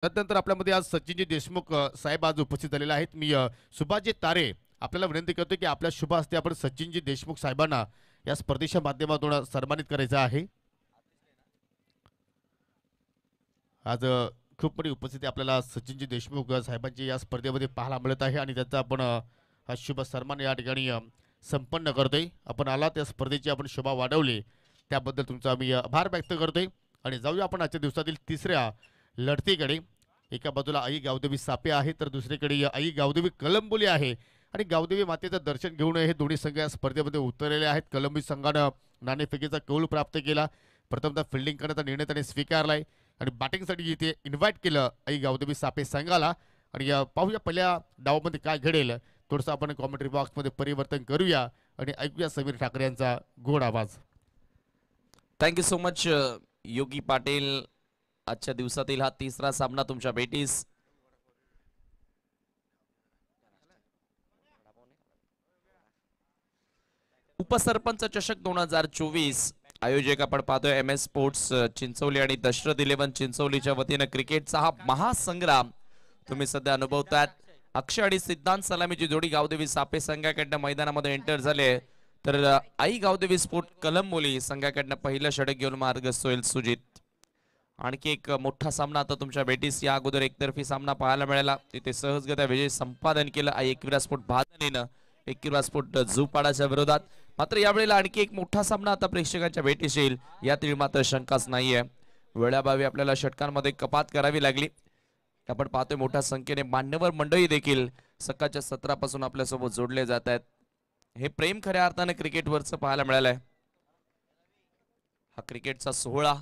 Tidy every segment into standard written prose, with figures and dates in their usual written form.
त्यानंतर आपल्यामध्ये आज सचिनजी देशमुख साहेब आज उपस्थित झालेले आहेत. मी सुभाषजी तारे आपल्याला विनंती करतो की आपल्या शुभ हस्ते आपण सचिनजी देशमुख साहेबांना या स्पर्धेच्या माध्यमातून सन्मानित करायचं आहे. आज खूप मोठी उपस्थिती आपल्याला सचिनजी देशमुख साहेबांची या स्पर्धेमध्ये पाहायला मिळत आहे आणि त्याचा आपण हा शुभ सन्मान या ठिकाणी संपन्न करतोय. आपण आला त्या स्पर्धेची आपण शोभा वाढवली त्याबद्दल तुमचा आम्ही आभार व्यक्त करतोय. आणि जाऊया आपण आजच्या दिवसातील तिसऱ्या लढतीकडे. एका बाजूला आई गावदेवी सापे आहे तर दुसरीकडे आई गावदेवी कलंबोली आहे आणि गावदेवी मातेचं दर्शन घेऊन हे दोन्ही संघ या स्पर्धेमध्ये उतरलेले आहेत. कलंबी संघानं नाणेफेकीचा कौल प्राप्त केला. प्रथमतः फिल्डिंग करण्याचा निर्णय त्याने स्वीकारलाय आणि बॅटिंगसाठी इथे इन्व्हाइट केलं आई गावदेवी सापे संघाला. आणि पाहूया पहिल्या डावामध्ये काय घडेल. थोडंसं आपण कॉमेंट्री बॉक्समध्ये परिवर्तन करूया आणि ऐकूया समीर ठाकरे यांचा गोड आवाज. थँक्यू सो मच योगी पाटील. आजच्या दिवसातील हा तिसरा सामना तुमच्या भेटीस. उपसरपंच चषक 2024 आयोजक आपण पाहतोय MS स्पोर्ट्स चिंचोली आणि दशरथ 11 चिंचोलीच्या वतीने क्रिकेटचा हा महासंग्राम तुम्ही सध्या अनुभवतात. अक्षय आणि सिद्धांत सलामीची जोडी गावदेवी सापे संघाकडनं मैदानामध्ये एंटर झाले तर आई गावदेवी स्पोर्ट कलंबोली संघाकडनं पहिलं षटक घेऊन मार्गस्थ होईल सुजित. आणखी एक मोठा सामना आता तुमच्या भेटीस. या अगोदर एकतर्फी सामना पाहायला मिळाला तिथे सहजगत्या विजय संपादन केलं आई एकविरा स्पोर्ट भादनीनं एकविरा स्पोर्ट झुपाडाच्या विरोधात. मात्र यावेळेला आणखी एक मोठा सामना आता प्रेक्षकांच्या भेटीस येईल यातील मात्र शंकाच नाहीये. वेळाभावी आपल्याला षटकांमध्ये कपात करावी लागली. आपण पाहतोय मोठ्या संख्येने मान्यवर मंडळी देखील सकाळच्या 17 पासून आपल्यासोबत जोडले जात आहेत. हे प्रेम खऱ्या अर्थाने क्रिकेटवरचं पाहायला मिळालंय. हा क्रिकेटचा सोहळा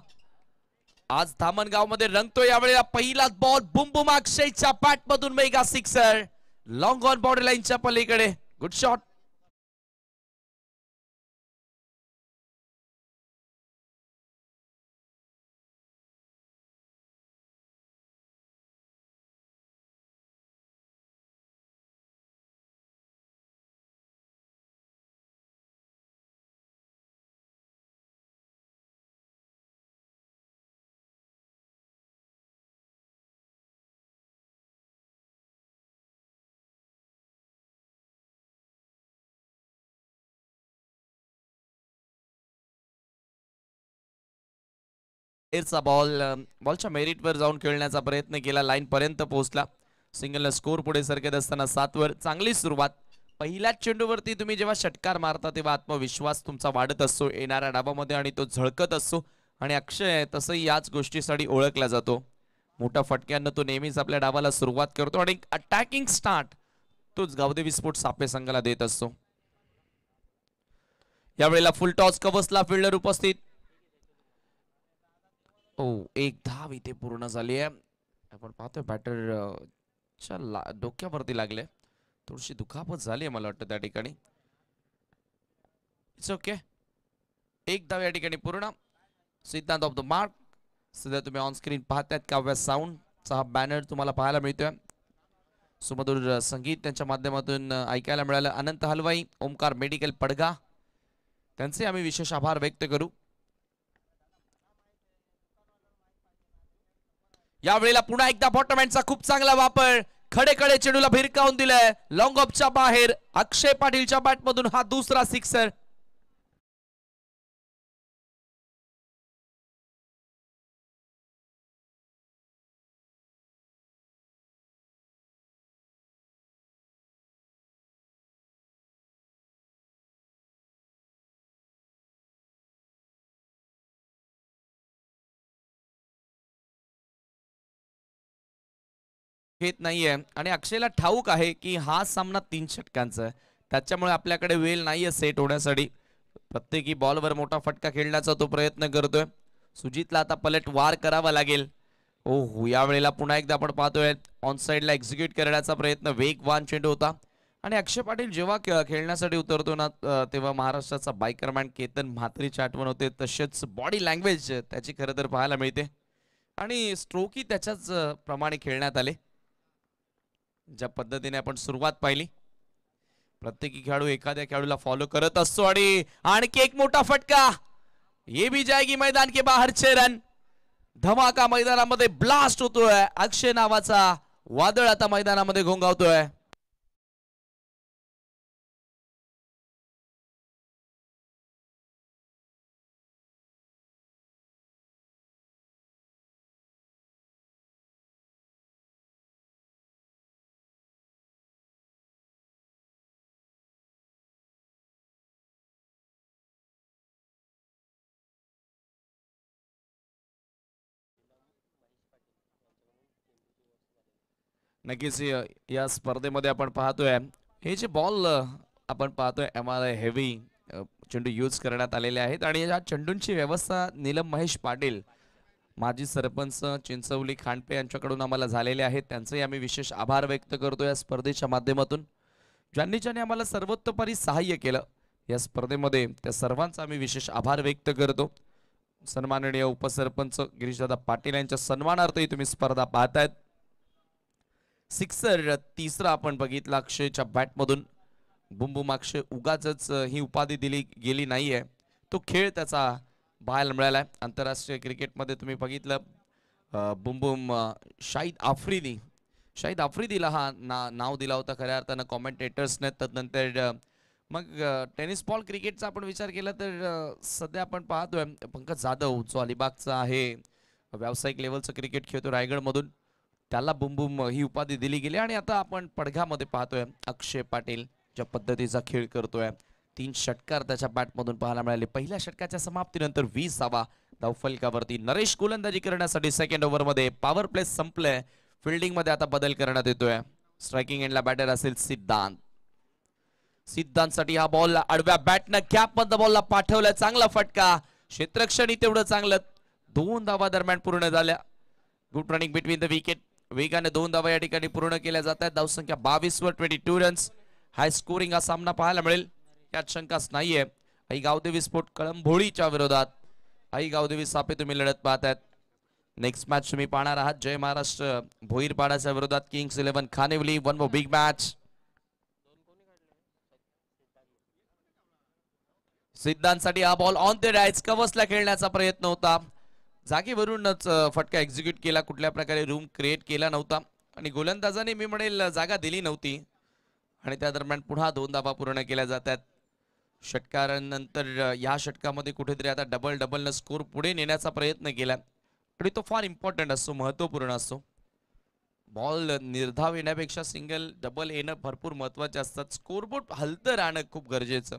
आज धामणगाव मध्ये रंगतोय. यावेळेला पहिलाच बॉल बुम बुम अक्षयच्या पॅट मधून mega sixer long on border लाईनच्या पलीकडे. Good shot. बॉलच्या मेरिटवर जाऊन खेळण्याचा प्रयत्न केला. लाईन पर्यंत पोहोचला. सिंगल स्कोर पुढे सरकत असताना 7 वर चांगली सुरुवात. पहिल्याच चेंडूवरती तुम्ही जेव्हा षटकार मारता तेव्हा आत्मविश्वास तुमचा वाढत असतो येणाऱ्या डावामध्ये आणि तो झळकत असतो. आणि अक्षय तसंही याच गोष्टीसाठी ओळखला जातो. मोठ्या फटक्यांना तो नेहमीच आपल्या डावाला सुरुवात करतो आणि अटॅकिंग स्टार्ट तोच गावदेवी स्पोर्ट्स सापे संघाला देत असतो. यावेळेला फुल टॉस कवचला फिल्डर उपस्थित. एक धाव इथे पूर्ण झाली आहे. आपण पाहतोय बॅटरच्या डोक्यावरती लागले. थोडीशी दुखापत झाली आहे मला वाटतं त्या ठिकाणी. It's okay. एक धाव या ठिकाणी पूर्ण. सिद्धांत ऑफ द मार्क. सध्या तुम्ही ऑन स्क्रीन पाहतायत काव्या साऊंडचा हा बॅनर तुम्हाला पाहायला मिळतोय. सुमधुर संगीत त्यांच्या माध्यमातून ऐकायला मिळालं. अनंत हलवाई, ओमकार मेडिकल पडगा त्यांचे आम्ही विशेष आभार व्यक्त करू. यावेळेला पुन्हा एकदा बॉटमहँडचा खूप चांगला वापर. खडे खडे चेंडूला भिरकावून दिलाय लॉंग ऑफच्या बाहेर. अक्षय पाटीलच्या बॅट मधून हा दुसरा सिक्सर. घेत नाहीये आणि अक्षयला ठाऊक आहे की हा सामना 3 षटकांचा आहे. त्याच्यामुळे आपल्याकडे वेळ नाहीये सेट होण्यासाठी. प्रत्येकी बॉलवर मोठा फटका खेळण्याचा तो प्रयत्न करतोय. सुजितला आता पलट वार करावा लागेल. ओहो, यावेळेला पुन्हा एकदा आपण पाहतोय ऑन साइडला एक्झिक्यूट करण्याचा प्रयत्न. वेगवान चेंडू होता आणि अक्षय पाटील जेव्हा खेळण्यासाठी उतरतो ना तेव्हा महाराष्ट्राचा बायकरमॅन केतन म्हात्रेची आठवण होते. तसेच बॉडी लँग्वेज त्याची खरं तर पाहायला मिळते आणि स्ट्रोकही त्याच्याच प्रमाणे खेळण्यात आले. ज्या पद्धतीने आपण सुरुवात पाहिली. प्रत्येकी खेळाडू एखाद्या खेळाडूला फॉलो करत असतो आणि आणखी एक मोठा फटका. ये भी जाएगी मैदान के बाहर 6 रन. धमाका मैदानामध्ये ब्लास्ट होतोय. अक्षय नावाचा वादळ आता मैदानामध्ये घोंगावतोय. नक्कीच या स्पर्धेमध्ये आपण पाहतोय हे जे बॉल आपण पाहतोय MRI हेवी चेंडू यूज करण्यात आलेले आहेत आणि या चेंडूंची व्यवस्था नीलम महेश पाटील माजी सरपंच चिंचवली खांडपे यांच्याकडून आम्हाला झालेले आहेत. त्यांचेही आम्ही विशेष आभार व्यक्त करतो या स्पर्धेच्या माध्यमातून. ज्यांनी आम्हाला सर्वतोपरी सहाय्य केलं या स्पर्धेमध्ये त्या सर्वांचा आम्ही विशेष आभार व्यक्त करतो. सन्माननीय उपसरपंच गिरीशदादा पाटील यांच्या सन्मानार्थही तुम्ही स्पर्धा पाहतायत. सिक्सर तिसरा आपण बघितला अक्षयच्या बॅटमधून. बुमबुम अक्षय उगाच ही उपाधी दिली गेली नाहीये. तो खेळ त्याचा पाहायला मिळालाय. आंतरराष्ट्रीय क्रिकेटमध्ये तुम्ही बघितलं बुमबुम शाहिद आफ्रिदीला हा नाव दिला होता खऱ्या अर्थानं कॉमेंटेटर्सने. तदनंतर मग टेनिस बॉल क्रिकेटचा आपण विचार केला तर सध्या आपण पाहतोय पंकज जाधव जो अलिबागचा आहे, व्यावसायिक लेवलचं क्रिकेट खेळतो रायगडमधून, त्याला बुमबुम ही उपाधी दिली गेली. आणि आता आपण पडघामध्ये पाहतोय अक्षय पाटील ज्या पद्धतीचा खेळ करतोय. 3 षटकार त्याच्या बॅटमधून पाहायला मिळाले. पहिल्या षटकाच्या समाप्तीनंतर 20 धावा धावफलकावरती. नरेश गोलंदाजी करण्यासाठी सेकंड ओव्हरमध्ये. पॉवर प्ले संपले. फिल्डिंग मध्ये आता बदल करण्यात येतोय. स्ट्रायकिंग एंडला बॅटर असेल सिद्धांतसाठी हा बॉल आडव्या बॅटनं कॅप मध्ये बॉलला पाठवलाय. चांगला फटका. क्षेत्ररक्षणी तेवढं चांगलं. 2 धावा दरम्यान पूर्ण झाल्या. Good running between the wicket. वेगाने 2 धावा या ठिकाणी पूर्ण केल्या जात आहेत. धावसंख्या 22 वर 22 रन्स. हाय स्कोरिंग हा सामना पाहायला मिळेल यात शंकाच नाहीये. आई गावदेवी स्पोर्ट कळंभोळीच्या विरोधात आई गावदेवी सापे तुम्ही लढत पाहतायत. नेक्स्ट मॅच तुम्ही पाहणार आहात जय महाराष्ट्र भोईरपाडाच्या विरोधात kings 11 Khanivali. One more big match. सिद्धांतसाठी हा बॉल ऑन द राईट्स कव्हर्सला खेळण्याचा प्रयत्न होता. जागेवरूनच फटका एक्झिक्यूट केला. कुठल्या प्रकारे रूम क्रिएट केला नव्हता आणि गोलंदाजाने मी म्हणेल जागा दिली नव्हती. आणि त्या दरम्यान पुन्हा 2 धावा पूर्ण केल्या जातात. षटकारानंतर या षटकामध्ये कुठेतरी आता डबल न स्कोर पुढे नेण्याचा प्रयत्न केला आणि तो फार इम्पॉर्टंट असतो, महत्वपूर्ण असतो. बॉल निर्धाव येण्यापेक्षा सिंगल डबल येणं भरपूर महत्वाचे असतात. स्कोरबोर्ड हलतं राहणं खूप गरजेचं.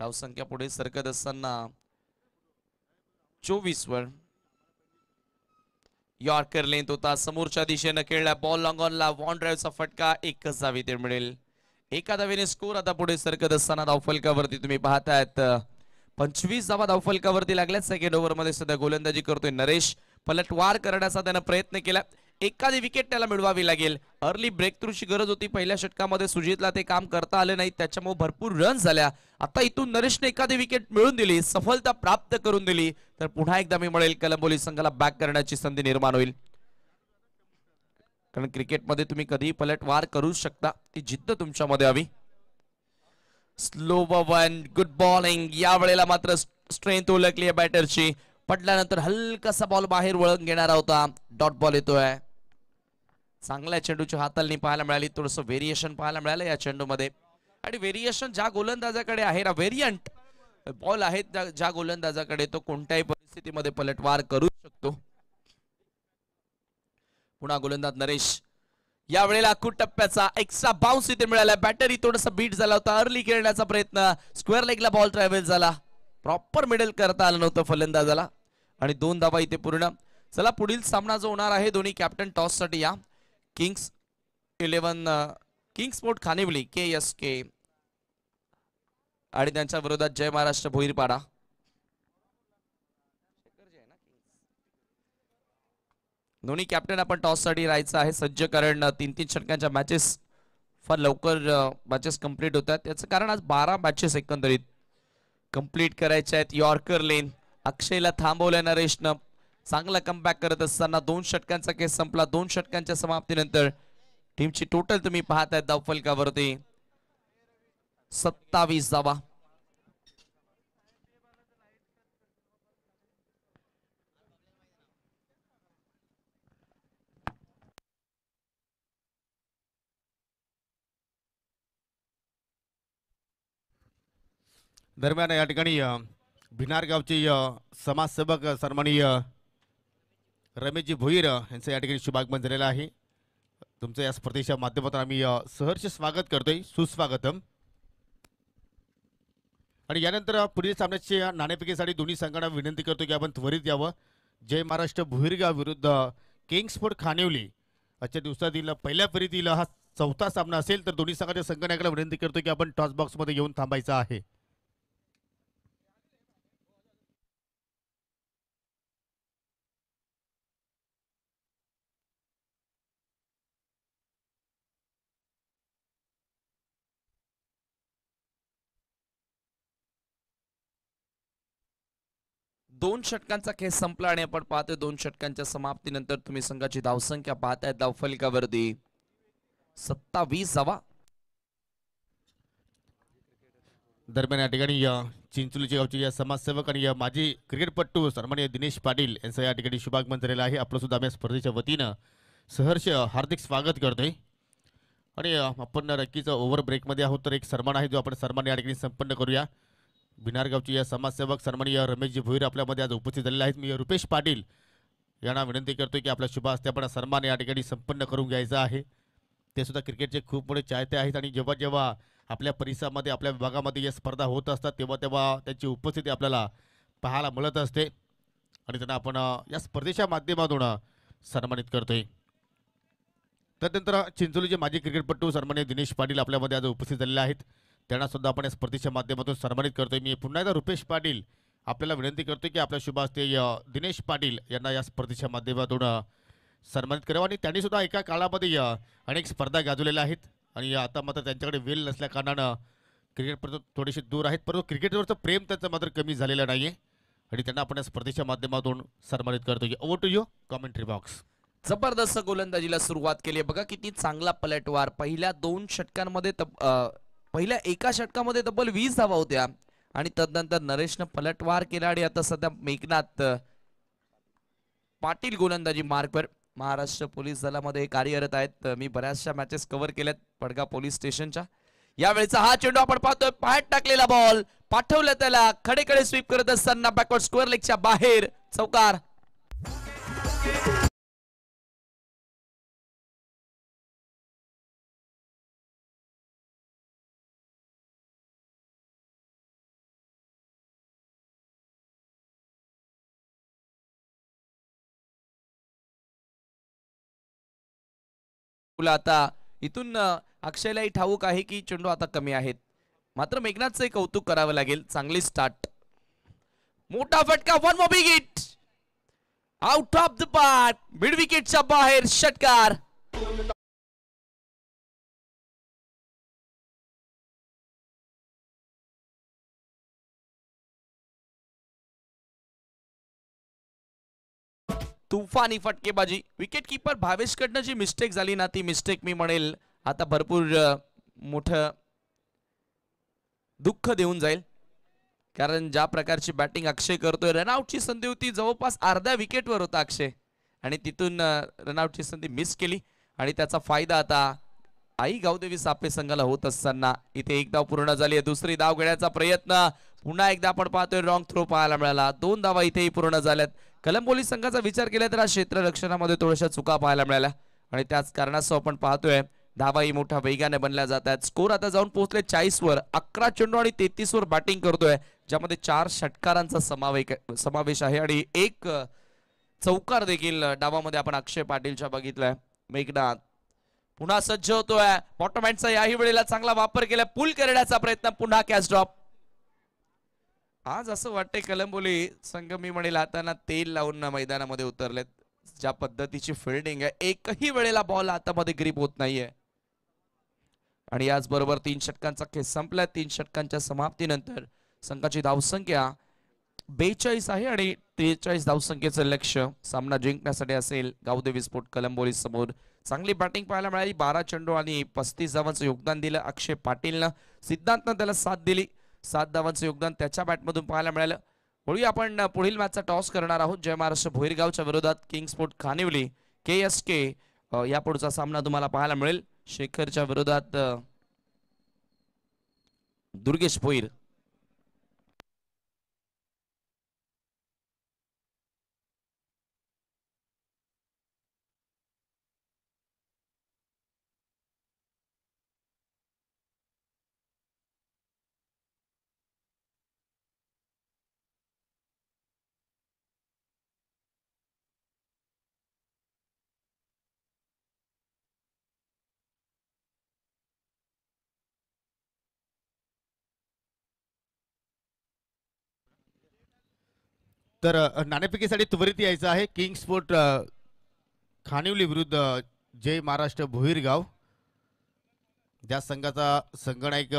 धावसंख्या पुढे सरकत असताना 24 वर यॉर्कर लेंथ होता. समोरच्या दिशेनं खेळला बॉल लॉंग ऑनला. वॉन ड्राईव्हचा फटका. 1च धाव इथे मिळेल. एका धावेने स्कोर आता पुढे सरकत असताना धावफलकावरती तुम्ही पाहतायत 25 धावा धावफलकावरती लागल्यात. सेकंड ओव्हर मध्ये सध्या गोलंदाजी करतोय नरेश. पलटवार करण्याचा त्यानं प्रयत्न केला. एखादी विकेट त्याला मिळवावी लागेल. अर्ली ब्रेक थ्रूची गरज होती. पहिल्या षटकामध्ये सुजितला ते काम करता आले नाही, त्याच्यामुळे भरपूर रन झाल्या. आता इथून नरेशने एखादी विकेट मिळवून दिली, सफलता प्राप्त करून दिली तर पुन्हा एकदा मी म्हणेल कलंबोली संघाला बॅक करण्याची संधी निर्माण होईल. कारण क्रिकेटमध्ये तुम्ही कधीही पलटवार करू शकता. ती जिद्द तुमच्यामध्ये हवी. Slow one. Good bowling. या वेळेला मात्र स्ट्रेंथ ओळखली आहे बॅटरची. पडल्यानंतर हलकासा बॉल बाहेर वळून घेणारा होता. डॉट बॉल येतोय. चांगल्या चेंडूची हाताळणी पाहायला मिळाली. थोडंसं व्हेरिएशन पाहायला मिळालं या चेंडूमध्ये. आणि व्हेरिएशन ज्या गोलंदाजाकडे आहे ना, व्हेरियंट बॉल आहेत ज्या गोलंदाजाकडे, तो कोणत्याही परिस्थितीमध्ये पलटवार करू शकतो. पुन्हा गोलंदाज नरेश. या वेळेला अखूट टप्प्याचा एक्स्ट्रा बाउन्स इथे मिळाला. बॅटरी थोडासा बीट झाला होता. अर्ली खेळण्याचा प्रयत्न. स्क्वेअर लेगला बॉल ट्रॅव्हल झाला. प्रॉपर मिडल करता आलं नव्हतं फलंदाजाला आणि 2 धावा इथे पूर्ण. चला पुढील सामना जो होणार आहे दोन्ही कॅप्टन टॉस साठी या. किंग्स 11 किंग्स स्पोर्ट खानिवली KSK आणि त्यांच्या विरोधात जय महाराष्ट्र भोईरपाडा. दोन्ही कॅप्टन आपण टॉस साठी राहायचं आहे सज्ज. कारण 3-3 षटकांच्या मॅचेस फार लवकर मॅचेस कंप्लीट होतात. याचं कारण आज 12 मॅचेस एकंदरीत कंप्लीट करायच्या आहेत. यॉर्कर लेन. अक्षयला थांबवलं नरेशनं. चांगला कमबॅक करत असताना 2 षटकांचा केस संपला. 2 षटकांच्या समाप्तीनंतर टीमची टोटल तुम्ही पाहताय धावफलकावरती 27 धावा. दरम्यान या ठिकाणी भिनार गावचे समाजसेवक सन्माननीय रमेशजी भोईर यांचं या ठिकाणी शुभागमन झालेलं आहे. तुमचं या स्पर्धेच्या माध्यमातून आम्ही सहर्ष स्वागत करतोय, सुस्वागतम. आणि यानंतर पुढील सामन्याची नाणेफेकीसाठी दोन्ही संघांना विनंती करतो की आपण त्वरित यावं. जय महाराष्ट्र भोईरगाव विरुद्ध किंग्सफोर्ड खानिवली आजच्या दिवसातील पहिल्या फेरीतील हा चौथा सामना असेल, तर दोन्ही संघाच्या संघनायकाला विनंती करतो की आपण टॉस बॉक्समध्ये येऊन थांबायचं आहे. दोन षटकांचा खेळ संपला आणि आपण पाहतोय दोन षटकांच्या समाप्तीनंतर तुम्ही संघाची धावसंख्या पाहताय धावफलकावरती 27 धावा. दरम्यान या ठिकाणी चिंचोलीच्या गावचे या समाजसेवक आणि माजी क्रिकेटपटू सन्माननीय दिनेश पाटील यांचं या ठिकाणी शुभागमन झालेलं आहे. आपलं सुद्धा आम्ही स्पर्धेच्या वतीनं सहर्ष हार्दिक स्वागत करतोय. आणि आपण नक्कीच ओव्हर ब्रेकमध्ये आहोत, तर एक सन्मान आहे जो आपण सन्मान या ठिकाणी संपन्न करूया. भिनार गावचे या समाजसेवक सन्माननीय रमेशजी भोईर आपल्यामध्ये आज उपस्थित झालेले आहेत. मी रुपेश पाटील यांना विनंती करतोय की आपल्या शुभ हस्ते आपण सन्मान या ठिकाणी संपन्न करून घ्यायचा आहे. ते सुद्धा क्रिकेटचे खूप मोठे चाहते आहेत आणि जेव्हा जेव्हा आपल्या परिसरामध्ये आपल्या विभागामध्ये या स्पर्धा होत असतात तेव्हा तेव्हा त्यांची उपस्थिती आपल्याला पाहायला मिळत असते आणि त्यांना आपण या स्पर्धेच्या माध्यमातून सन्मानित करतोय. त्यानंतर चिंचोलीचे माजी क्रिकेटपटू सन्माननीय दिनेश पाटील आपल्यामध्ये आज उपस्थित झालेले आहेत. त्यांना सुद्धा आपण या स्पर्धेच्या माध्यमातून सन्मानित करतोय. मी पुन्हा एकदा रुपेश पाटील आपल्याला विनंती करतोय की आपल्या शुभ हस्ते दिनेश पाटील यांना या स्पर्धेच्या माध्यमातून सन्मानित करावं. आणि त्यांनी सुद्धा एका काळामध्ये अनेक स्पर्धा गाजवलेल्या आहेत आणि आता मात्र त्यांच्याकडे वेळ नसल्या कारणानं क्रिकेटपर्यंत थोडेसे दूर आहेत, परंतु क्रिकेटवरचं प्रेम त्यांचं मात्र कमी झालेलं नाही आहे आणि त्यांना आपण या स्पर्धेच्या माध्यमातून सन्मानित करतोय. Over to you commentary box. जबरदस्त गोलंदाजीला सुरुवात केली. बघा किती चांगला पलटवार. पहिल्या दोन षटकांमध्ये पहिल्या एका षटकामध्ये तब्बल 20 धावा होत्या आणि तदनंतर नरेशनं पलटवार केला आणि आता सध्या मेघनाथ पाटील गोलंदाजी मार्कवर महाराष्ट्र पोलीस दलामध्ये कार्यरत आहेत. मी बऱ्याचशा मॅचेस कव्हर केल्यात पडगा पोलीस स्टेशनच्या. यावेळेचा हा चेंडू आपण पाहतोय, पायात टाकलेला बॉल पाठवलं त्याला खडेकडे स्वीप करत असताना बॅकवर्ड स्क्वेअर लेगच्या बाहेर चौकार. आता इथून अक्षयलाही ठाऊक आहे की चेंडू आता कमी आहेत, मात्र मेघनाथचे कौतुक करावं लागेल. चांगली स्टार्ट, मोठा फटका, one more big hit, out of the park, mid विकेटच्या बाहेर षटकार. तुफानी फटकेबाजी. विकेट कीपर भावेश कडनं जी मिस्टेक झाली ना, ती मिस्टेक मी म्हणेल आता भरपूर मोठं दुःख देऊन जाईल, कारण ज्या प्रकारची बॅटिंग अक्षय करतोय. रनआउटची संधी होती, जवळपास अर्ध्या विकेटवर होता अक्षय आणि तिथून रनआउटची संधी मिस केली आणि त्याचा फायदा आता आई गावदेवी सापे संघाला होत असताना इथे एक धाव पूर्ण झाली आहे. दुसरी धाव घेण्याचा प्रयत्न पुन्हा एकदा आपण पाहतोय, रॉंग थ्रो पाहायला मिळाला. 2 धावा इथेही पूर्ण झाल्यात. कलंबोली संघाचा विचार केला तर क्षेत्ररक्षणामध्ये थोड्याशा चुका पाहायला मिळाल्या आणि त्याच कारणास्तव आपण पाहतोय धावाही मोठ्या वेगाने बनल्या जात आहेत. स्कोर आता जाऊन पोहोचले 40 वर. 11 चेंडू आणि 33 वर बॅटिंग करतोय, ज्यामध्ये 4 षटकारांचा समावेश आहे आणि एक चौकार देखील डावामध्ये आपण अक्षय पाटीलच्या बघितलाय. मेघनाथ पुन्हा सज्ज होतोय. बॉटम हँडचा याही वेळेला चांगला वापर केला, पुल करण्याचा प्रयत्न, पुन्हा कॅच ड्रॉप. आज असं वाटतंय कलंबोली संघ मी म्हणेल हाताना तेल लावून मैदानामध्ये उतरलेत. ज्या पद्धतीची फिल्डिंग आहे, एकही वेळेला बॉल हातामध्ये ग्रीप होत नाहीये. आणि याचबरोबर 3 षटकांचा खेळ संपला. 3 षटकांच्या समाप्तीनंतर संघाची धावसंख्या 42 आहे आणि 43 धावसंख्येचं लक्ष्य सामना जिंकण्यासाठी असेल गावदेवी स्पोर्ट कलंबोली समोर. चांगली बॅटिंग पाहायला मिळाली. 12 चेंडू आणि 35 धावांचं योगदान दिलं अक्षय पाटीलनं. सिद्धांतनं त्याला साथ दिली. 7 धावांचं योगदान त्याच्या बॅटमधून पाहायला मिळालं. वळूया आपण पुढील मॅचचा टॉस करणार आहोत. जय महाराष्ट्र भोईरगावच्या विरोधात किंग्सफोर्ड खानिवली KSK. या पुढचा सामना तुम्हाला पाहायला मिळेल. शेखरच्या विरोधात दुर्गेश भोईर. तर नाणेफेकीसाठी त्वरित यायचं आहे किंग स्पोर्ट खानिवली विरुद्ध जय महाराष्ट्र भोईरगाव. ज्या संघाचा संघनायक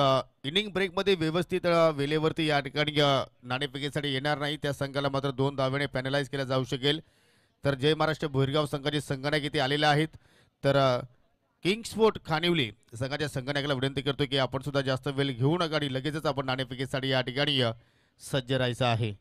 इनिंग ब्रेकमध्ये व्यवस्थित वेळेवरती या ठिकाणी नाणेफेकीसाठी येणार नाही त्या संघाला मात्र 2 धावेने पॅनलाइज केला जाऊ शकेल. तर जय महाराष्ट्र भोईरगाव संघाचे संघनायक इथे आलेले आहेत. तर किंग स्पोर्ट खानिवली संघाच्या संघनायकाला विनंती करतो की आपण सुद्धा जास्त वेळ घेऊ नका आणि लगेचच आपण नाणेफेकीसाठी या ठिकाणी सज्ज राहायचं आहे.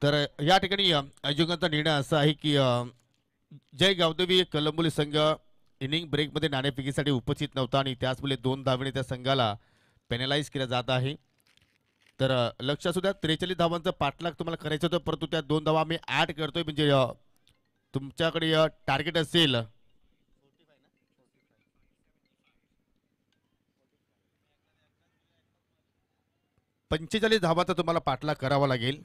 तर या ठिकाणी आयोजकांचा निर्णय असा आहे की जय गावदेवी कलंबोली संघ इनिंग ब्रेकमध्ये नाणेफेकीसाठी उपस्थित नव्हता आणि त्याचमुळे 2 धावेने त्या संघाला पेनलाइज केलं जात आहे. तर लक्ष असू द्या 43 धावांचं पाठलाग तुम्हाला करायचं होतं परंतु त्या 2 धावा मी ऍड करतोय म्हणजे तुमच्याकडे टार्गेट असेल 45 धावाचा तुम्हाला पाठलाग करावा लागेल.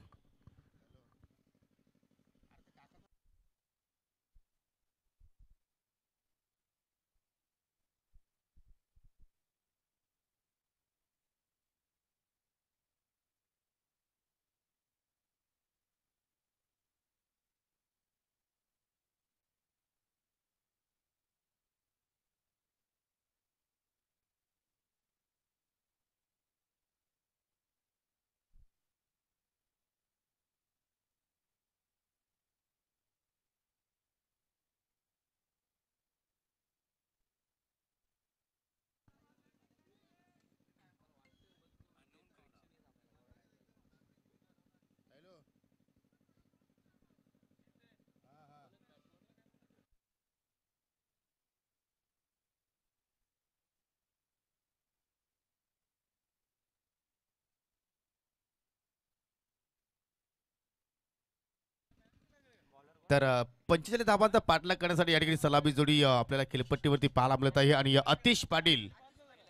तर 45 धावांचा पाठलाग करण्यासाठी या ठिकाणी सलामी जोडी आपल्याला खेळपट्टीवरती पाहायला मिळत आहे आणि अतिश पाटील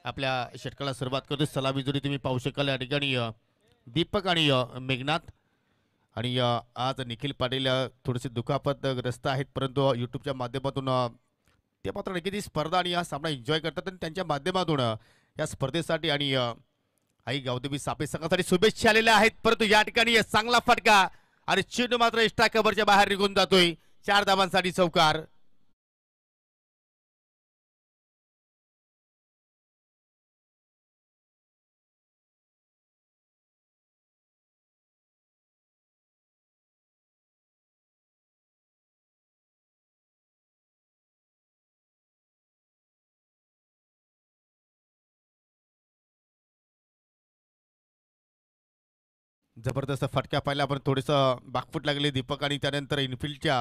आपल्या षटकाला सुरुवात करतो. सलामी जोडी तुम्ही पाहू शकाल या ठिकाणी दीपक आणि मेघनाथ आणि आज निखिल पाटील थोडेसे दुखापतग्रस्त आहेत परंतु यूट्यूबच्या माध्यमातून ते मात्र नक्की ती स्पर्धा आणि हा सामना एन्जॉय करतात आणि त्यांच्या माध्यमातून या स्पर्धेसाठी आणि आई गावदेवी सापे संघासाठी शुभेच्छा आलेल्या आहेत. परंतु या ठिकाणी चांगला फटका आणि चेंडू मात्र एक्स्ट्रा कव्हरच्या बाहेर निघून जातोय. 4 धावांसाठी चौकार. जबरदस्त फटका पाहिला आपण थोडंसं बाकफूट लागले दीपक आणि त्यानंतर इनफिल्डच्या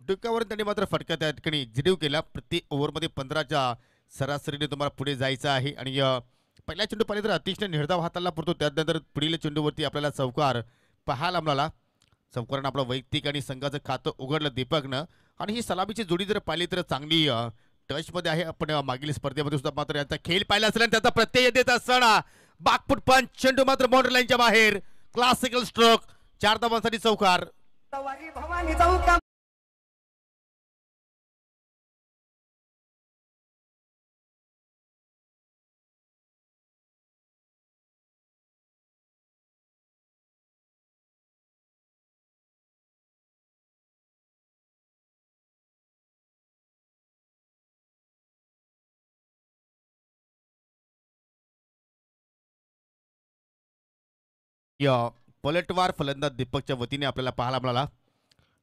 डुक्यावर त्यांनी मात्र फटका त्या ठिकाणी एक्झिक्यूट केला. प्रति ओव्हरमध्ये 15च्या सरासरीने तुम्हाला पुढे जायचं आहे आणि पहिला चेंडू पाहिजे तर अतिशय निर्धाव हाताला पडतो त्यानंतर पुढील चेंडूवरती आपल्याला चौकार पाहायला मिळाला. चौकारानं आपलं वैयक्तिक आणि संघाचं खातं उघडलं दीपकनं आणि ही सलामीची जोडी जर पाहिली तर चांगली टचमध्ये आहे. आपण मागील स्पर्धेमध्ये सुद्धा मात्र यांचा खेळ पाहिला असेल आणि त्याचा प्रत्यय देत असताना बाकफूट पंच चेंडू मात्र बाउंड्री लाईनच्या बाहेर. Classical stroke. 4 धावांसाठी चौकार. या पलटवार फलंदाज दीपकच्या वतीने आपल्याला पाहायला मिळाला.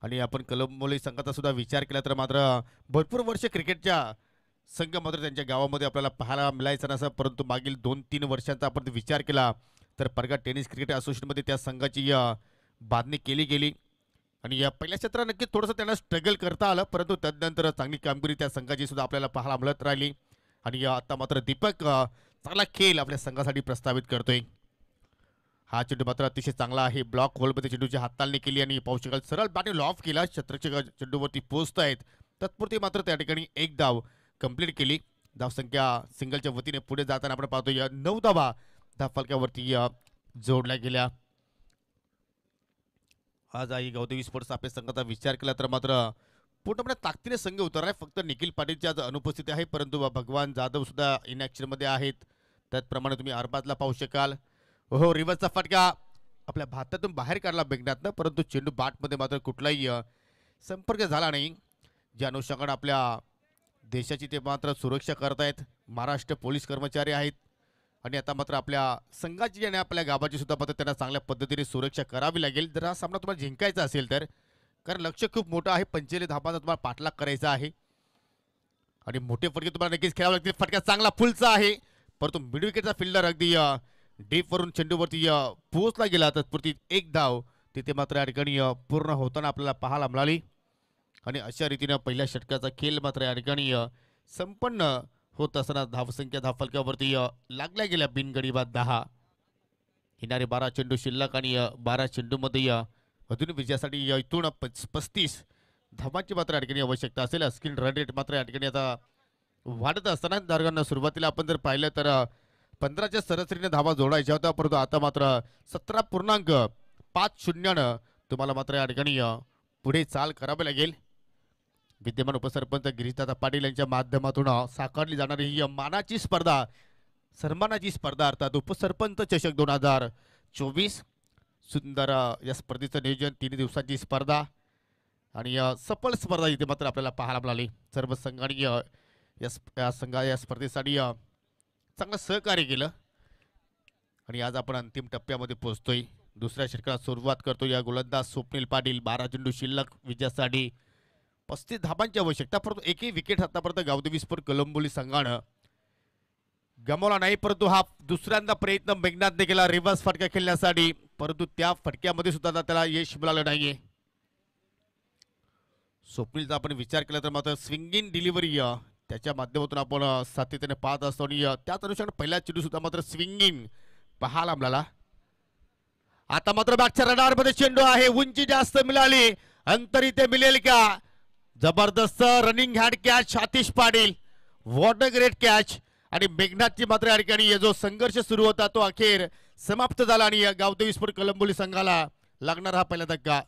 आणि आपण कलंबोली संघाचा सुद्धा विचार केला तर मात्र भरपूर वर्ष क्रिकेटच्या संघ मात्र त्यांच्या गावामध्ये आपल्याला पाहायला मिळायचा नसा, परंतु मागील 2-3 वर्षांचा आपण विचार केला तर परगा टेनिस क्रिकेट असोसिएशनमध्ये त्या संघाची बांधणी केली गेली. आणि या पहिल्या क्षेत्रात नक्की थोडंसं त्यांना स्ट्रगल करता आलं, परंतु त्यानंतर चांगली कामगिरी त्या संघाची सुद्धा आपल्याला पाहायला मिळत राहिली. आणि आता मात्र दीपक चांगला खेळ आपल्या संघासाठी प्रस्तावित करतोय. हा चेंडू मात्र अतिशय चांगला आहे. ब्लॉक होलमध्ये चेंडूची हाताळणी केली आणि पाहू शकाल सरळ बॅटिंग ऑफ केला. शतरच्या चेंडूवरती पोहोचत आहेत तत्पुरती मात्र त्या ठिकाणी एक धाव कंप्लीट केली. धावसंख्या सिंगलच्या वतीने पुढे जाताना आपण पाहतो या 9 धावा धावफलकावरती जोडल्या गेल्या. आज आई गौदेवी स्पोर्ट्स आपल्या संघाचा विचार केला तर मात्र पूर्णपणे ताकदीने संघ उतरलाय. फक्त निखिल पाटीलची आज अनुपस्थिती आहे, परंतु भगवान जाधव सुद्धा मध्ये आहेत. त्याचप्रमाणे तुम्ही अरबाजला पाहू शकाल. हो, रिव्हर्सचा फटका आपल्या भारतातून बाहेर काढला बेगनातनं, परंतु चेंडू बाटमध्ये मात्र कुठलाही संपर्क झाला नाही. ज्या अनुषंगाने आपल्या देशाची ते मात्र सुरक्षा करत आहेत. महाराष्ट्र पोलीस कर्मचारी आहेत आणि आता मात्र आपल्या संघाची आणि आपल्या गावाची सुद्धा मात्र त्यांना चांगल्या पद्धतीने सुरक्षा करावी लागेल जर हा सामना तुम्हाला जिंकायचा असेल तर, कारण लक्ष खूप मोठं आहे. 45 धावांचा तुम्हाला पाठलाग करायचा आहे आणि मोठे फटके तुम्हाला नक्कीच खेळावे लागतील. फटका चांगला फुलचा आहे, परंतु मिड विकेटचा फिल्डर अगदी डीपवरून चेंडूवरती पोहोचला गेला. तत्पुरती एक धाव तिथे मात्र या ठिकाणी पूर्ण होताना आपल्याला पाहायला मिळाली. आणि अशा रीतीनं पहिल्या षटकाचा खेळ मात्र या ठिकाणी संपन्न होत असताना धावसंख्या धावफलकावरती लागल्या गेल्या बिनगडी बाद 10. येणारे 12 चेंडू शिल्लक आणि 12 चेंडूमध्ये अजून विजयासाठी इथून 35 धावांची मात्र या ठिकाणी आवश्यकता असेल. स्क्रीन रन रेट मात्र या ठिकाणी आता वाढत असताना दरम्यान सुरुवातीला आपण जर पाहिलं तर 15च्या सरासरीने धावा जोडायच्या होत्या, परंतु आता मात्र 17.50 तुम्हाला मात्र या ठिकाणी पुढे चाल करावी लागेल. विद्यमान उपसरपंच गिरीशदादा पाटील यांच्या माध्यमातून साकारली जाणारी ही मानाची स्पर्धा, सन्मानाची स्पर्धा अर्थात उपसरपंच चषक 2024. सुंदर या स्पर्धेचं नियोजन 3 दिवसांची स्पर्धा आणि सफल स्पर्धा इथे मात्र आपल्याला पाहायला मिळाली. सर्व संघांनी या स्पर्धेसाठी चांगलं सहकार्य केलं आणि आज आपण अंतिम टप्प्यामध्ये पोहोचतोय. दुसऱ्या षटकाला सुरुवात करतो. या गोलंदाज स्वप्नील पाटील 12 चेंडू शिल्लक विजयासाठी 35 धाबांची आवश्यकता, परंतु एकही विकेट आतापर्यंत गावदेवी स्पोर्ट कलंबोली संघानं गमावला नाही. परंतु हा दुसऱ्यांदा प्रयत्न मेघनाथने केला रिव्हर्स फटका खेळण्यासाठी, परंतु त्या फटक्यामध्ये सुद्धा त्याला यश मिळालं नाहीये. स्वप्नीलचा आपण विचार केला तर मात्र स्विंगिंग डिलिव्हरी त्याच्या माध्यमातून आपण सातत्याने पाहत असतो आणि त्याच अनुषंगाने पहिला चेंडू सुद्धा मात्र स्विंगिंग पाहायला मिळाला. आता मात्र बॅटच्या रडारमध्ये चेंडू आहे. उंची जास्त मिळाली, अंतर इथे मिळेल का? जबरदस्त running hand catch Atish Patil, what a great catch. आणि मेघनाथची मात्र या ठिकाणी जो संघर्ष सुरू होता तो अखेर समाप्त झाला आणि गावदेवी स्पोर्ट कलंबोली संघाला लागणार हा पहिला धक्का.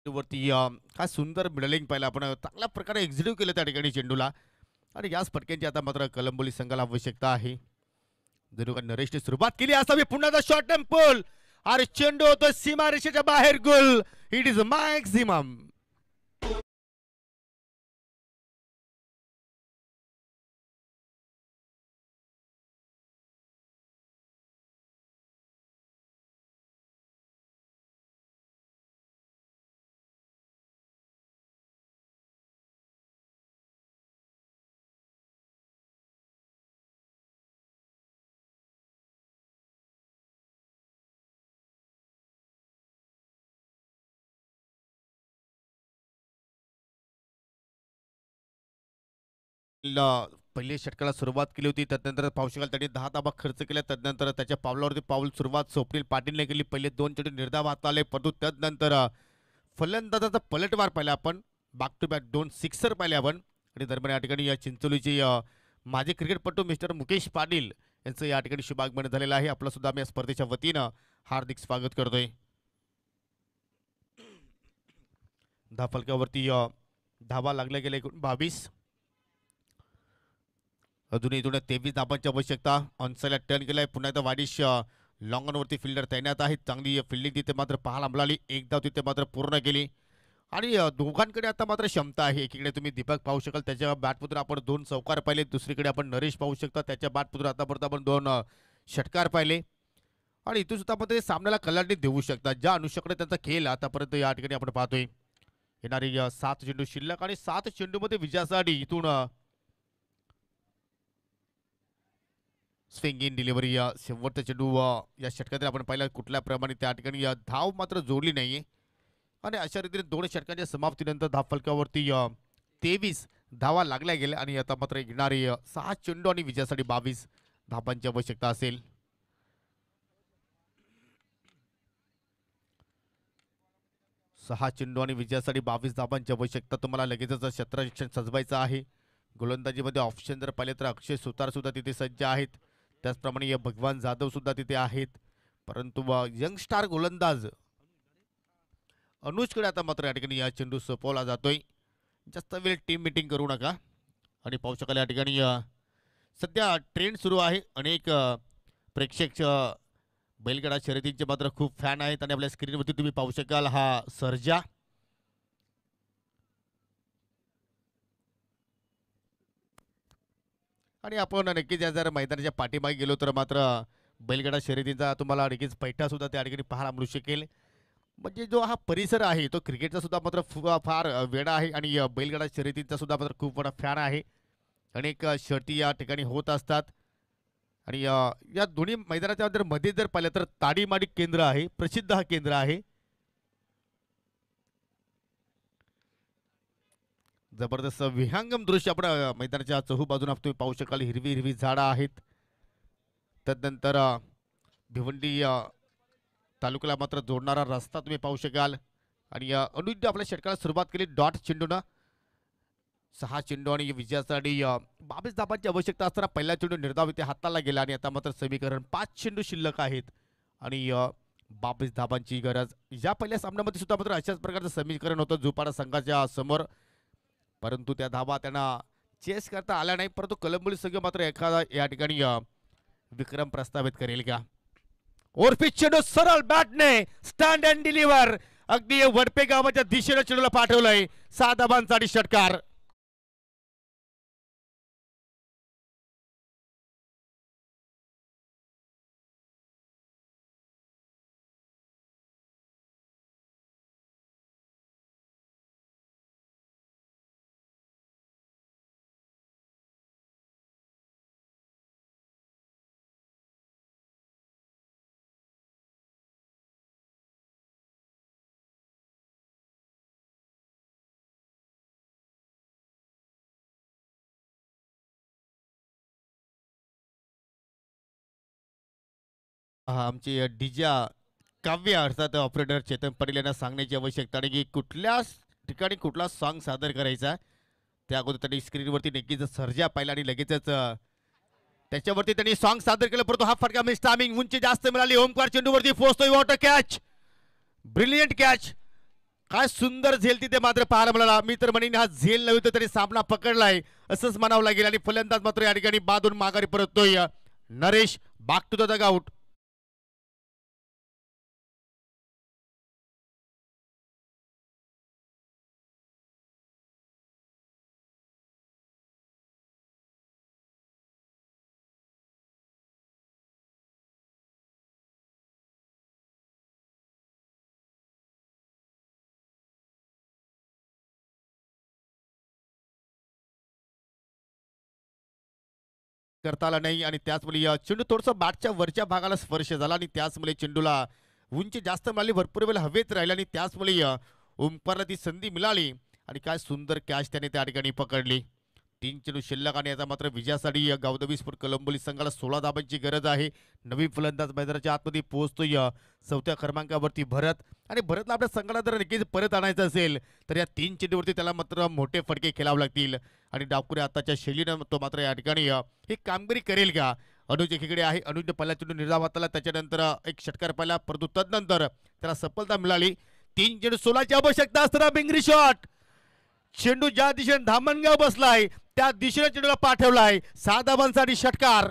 वरती काय सुंदर मिडलिंग पाहिलं आपण, चांगल्या प्रकारे एक्झिक्यूट केलं त्या ठिकाणी चेंडूला. आणि याच फटक्यांची आता मात्र कलंबोली संघाला आवश्यकता आहे. जणू का नरेशने सुरुवात केली असावी. पुन्हा शॉर्ट टेम्पल आणि चेंडू होतो सीमा रेषेच्या बाहेर. गोल, इट इज मॅक्सिमम. पहिल्या षटकाला सुरुवात केली होती. त्यानंतर पाहू शकाल त्यांनी 10 धावा खर्च केल्या. त्यानंतर त्याच्या पावलावरती पाऊल सुरुवात स्वप्नील पाटीलने केली. पहिले 2 चेंडू निर्धाव हातात आले, परंतु त्यानंतर फलंदाजाचा पलटवार पाहिला आपण. बॅक टू बॅक 2 सिक्सर पाहिले आपण. आणि दरम्यान या ठिकाणी या चिंचोलीचे माजी क्रिकेटपटू मिस्टर मुकेश पाटील यांचं या ठिकाणी शुभागमन झालेलं आहे. आपलं सुद्धा आम्ही या स्पर्धेच्या वतीनं हार्दिक स्वागत करतोय. धाफलकावरती धावा लागल्या गेल्या एकूण 22. अजूनही इथून 23 धाबांची आवश्यकता. ऑनसाईडला टर्न केलाय. पुन्हा एकदा वाडिश लॉंग ऑनवरती फिल्डर तैनात आहेत. चांगली फिल्डिंग तिथे मात्र पाहायला मिळाली. एक धाव तिथे मात्र पूर्ण केली. आणि दोघांकडे आता मात्र क्षमता आहे. एकीकडे तुम्ही दीपक पाहू शकाल, त्याच्या बॅटमधून आपण 2 चौकार पाहिले. दुसरीकडे आपण नरेश पाहू शकता, त्याच्या बॅटमधून आतापर्यंत आपण 2 षटकार पाहिले. आणि इथून सुद्धा आपण ते सामन्याला कलाटणी देऊ शकतात. ज्या अनुषंगाने त्यांचा खेळ आतापर्यंत या ठिकाणी आपण पाहतोय. येणारी 7 चेंडू शिल्लक आणि 7 चेंडूमध्ये विजयासाठी इथून स्विंग इन डिलिव्हरी. शेवटचा चेंडू या षटकात आपण पाहिला कुठल्या प्रमाणे त्या ठिकाणी धाव मात्र जोडली नाहीये. आणि अशा रीतीने 2 षटकांच्या समाप्तीनंतर धावफलकावरती 23 धावा लागल्या गेल्या. आणि आता मात्र येणारी 6 चेंडू आणि विजयासाठी 22 धावांची आवश्यकता असेल. सहा चेंडू आणि विजयासाठी 22 धावांची आवश्यकता. तुम्हाला लगेचच क्षेत्ररक्षण सजवायचं आहे. गोलंदाजीमध्ये ऑप्शन जर पाहिले तर अक्षय सुतार सुद्धा तिथे सज्ज आहेत. त्याचप्रमाणे या भगवान जाधव सुद्धा तिथे आहेत. परंतु यंग स्टार गोलंदाज अनुजकडे आता मात्र या ठिकाणी या चेंडू सोपवला जातोय. जास्त वेळ टीम मीटिंग करू नका. आणि पाहू शकाल या ठिकाणी सध्या ट्रेंड सुरू आहे. अनेक प्रेक्षक बैलगाडा शर्यतींचे मात्र खूप फॅन आहेत. आणि आपल्या स्क्रीनवरती तुम्ही पाहू शकाल हा सर्जा. आणि आपण नक्कीच या जर मैदानाच्या पाठीमागे गेलो तर मात्र बैलगाडा शर्यतींचा तुम्हाला नक्कीच पैठा सुद्धा त्या ठिकाणी पाहायला मिळू शकेल. म्हणजे जो हा परिसर आहे तो क्रिकेटचा सुद्धा मात्र फार वेडा आहे. आणि बैलगाडा शर्यतींचा सुद्धा मात्र खूप मोठा फॅन आहे. अनेक शर्ती या ठिकाणी होत असतात. आणि या दोन्ही मैदानाच्या जर मध्ये जर पाहिलं तर ताडीमाडी केंद्र आहे, प्रसिद्ध हा केंद्र आहे. जबरदस्त विहंगम दृश्य आपण मैदानाच्या चहूबाजूला तुम्ही पाहू शकाल. हिरवी हिरवी झाडं आहेत. त्यानंतर भिवंडी तालुक्याला मात्र जोडणारा रस्ता तुम्ही पाहू शकाल. आणि अनुज आपल्या षटकाला सुरुवात केली डॉट चेंडूनं. 6 चेंडू आणि विजयासाठी 22 धावांची आवश्यकता असताना पहिला चेंडू निर्धाव इथे हाताला गेला. आणि आता मात्र समीकरण 5 चेंडू शिल्लक आहेत आणि 22 धावांची गरज. या पहिल्या सामन्यामध्ये सुद्धा मात्र अशाच प्रकारचं समीकरण होतं झुपाडा संघाच्या समोर. परंतु त्या धावा त्यांना चेस करता आल्या नाही. परंतु कलंबोली संघ मात्र एखादा या ठिकाणी विक्रम प्रस्थापित करेल का. ओरफिट चेंडू सरळ बॅटने स्टँड अँड डिलिव्हर अगदी वडपे गावाच्या दिशेने चेंडूला पाठवलंय. 6 धावांसाठी षटकार. आमची डीजा काव्य अर्थात ऑपरेटर चेतन पाटील यांना सांगण्याची आवश्यकता आहे की कुठल्या ठिकाणी कुठला सॉन्ग सादर करायचा. त्या अगोदर त्यांनी स्क्रीनवरती नक्कीच सर्जा पाहिला आणि लगेचच त्याच्यावरती त्यांनी सॉन्ग सादर केलं. परंतु हा फटका मिस टायमिंग उंची जास्त मिळाली. ओमकार चेंडूवरती पोहोचतोय. Water catch, brilliant catch. काय सुंदर झेल तिथे मात्र पाहायला मिळाला. मी तर म्हणेन हा झेल नव्हे तर त्यांनी सामना पकडलाय असंच म्हणावं लागेल. आणि फलंदाज मात्र या ठिकाणी बादून माघारी परततोय. Naresh back to the dugout. करता आला नाही. आणि त्याचमुळे चेंडू थोडंसं बॅटच्या वरच्या भागाला स्पर्श झाला आणि त्याचमुळे चेंडूला उंची जास्त मिळाली. भरपूर वेळ हवेत राहिला आणि त्याचमुळे ओमकारला ती संधी मिळाली. आणि काय सुंदर कॅच त्याने त्या ठिकाणी पकडली. 3 चेंडू शिल्लक आणि आता मात्र विजयासाठी गावदेवी स्पोर्ट कलंबोली संघाला 16 धाबांची गरज आहे. नवीन फलंदाज मैदानाच्या आतमध्ये पोहोचतोय 4थ्या क्रमांकावरती भरत, आणि भरतला आपल्या संघाला जर नक्कीच परत आणायचं असेल तर या 3 चेंडूवरती त्याला मात्र मोठे फटके खेळावे लागतील. आणि डावखुरे आताच्या शैलीनं तो मात्र या ठिकाणी ही कामगिरी करेल का? अनुज एकीकडे आहे. अनुजने पहिला चेंडू निर्धावातला, त्याच्यानंतर एक षटकार पाहिला, परंतु तदनंतर त्याला सफलता मिळाली. 3 चेंडू 16ची आवश्यकता असताना बिंगरी शॉट. चेंडू ज्या दिशेने धामणगाव बसलाय त्या दिशेने चेंडूला पाठवलाय. 6 धाबांसाठी षटकार.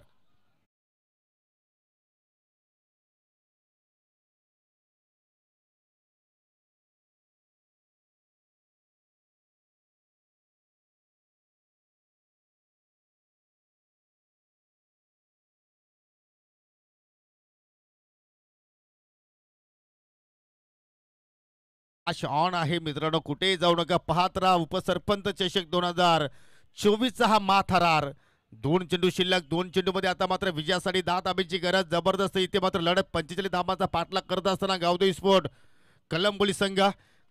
ऑन आहे मित्रांनो, कुठेही जाऊ नका, पाहत राहा उपसरपंच चषक 2024 हा माथारार. 2 चेंडू शिल्लक, 2 चेंडू मध्ये आता मात्र विजयासाठी 10 धाब्यांची गरज. जबरदस्त इथे मात्र लढत. 45 धाबांचा पाठलाग करत असताना गावदेवी स्पोर्ट कलंबोली संघ,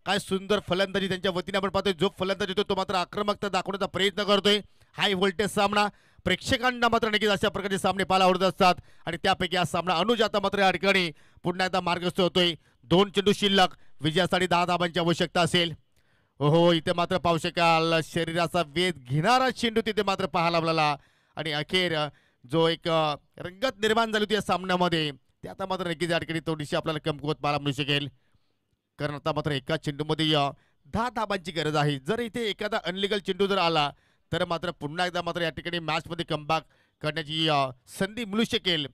काय सुंदर फलंदाजी त्यांच्या वतीने आपण पाहतोय. जो फलंदाज येतो तो मात्र आक्रमकता दाखवण्याचा प्रयत्न करतोय. हाय व्होल्टेज सामना, प्रेक्षकांना मात्र नक्कीच अशा प्रकारचे सामने पाहायला आवडत असतात आणि त्यापैकी हा सामना अनुज आता मात्र या ठिकाणी पुन्हा एकदा मार्गस्थ होतोय. 2 चेंडू शिल्लक, विजयासाठी 10 धाबांची आवश्यकता असेल. हो, इथे मात्र पाहू शकाल शरीराचा वेध घेणारा चेंडू तिथे मात्र पाहायला मिळाला आणि अखेर जो एक रंगत निर्माण झाली होती या सामन्यामध्ये, ते आता मात्र नक्कीच या ठिकाणी थोडीशी आपल्याला कमकुवत पाहायला मिळू शकेल. कारण आता मात्र एका चेंडूमध्ये 10 धाबांची गरज आहे. जर इथे एखादा अनलिगल चेंडू जर आला तर मात्र पुन्हा एकदा मात्र या ठिकाणी मॅचमध्ये कमबॅक करण्याची संधी मिळू शकेल.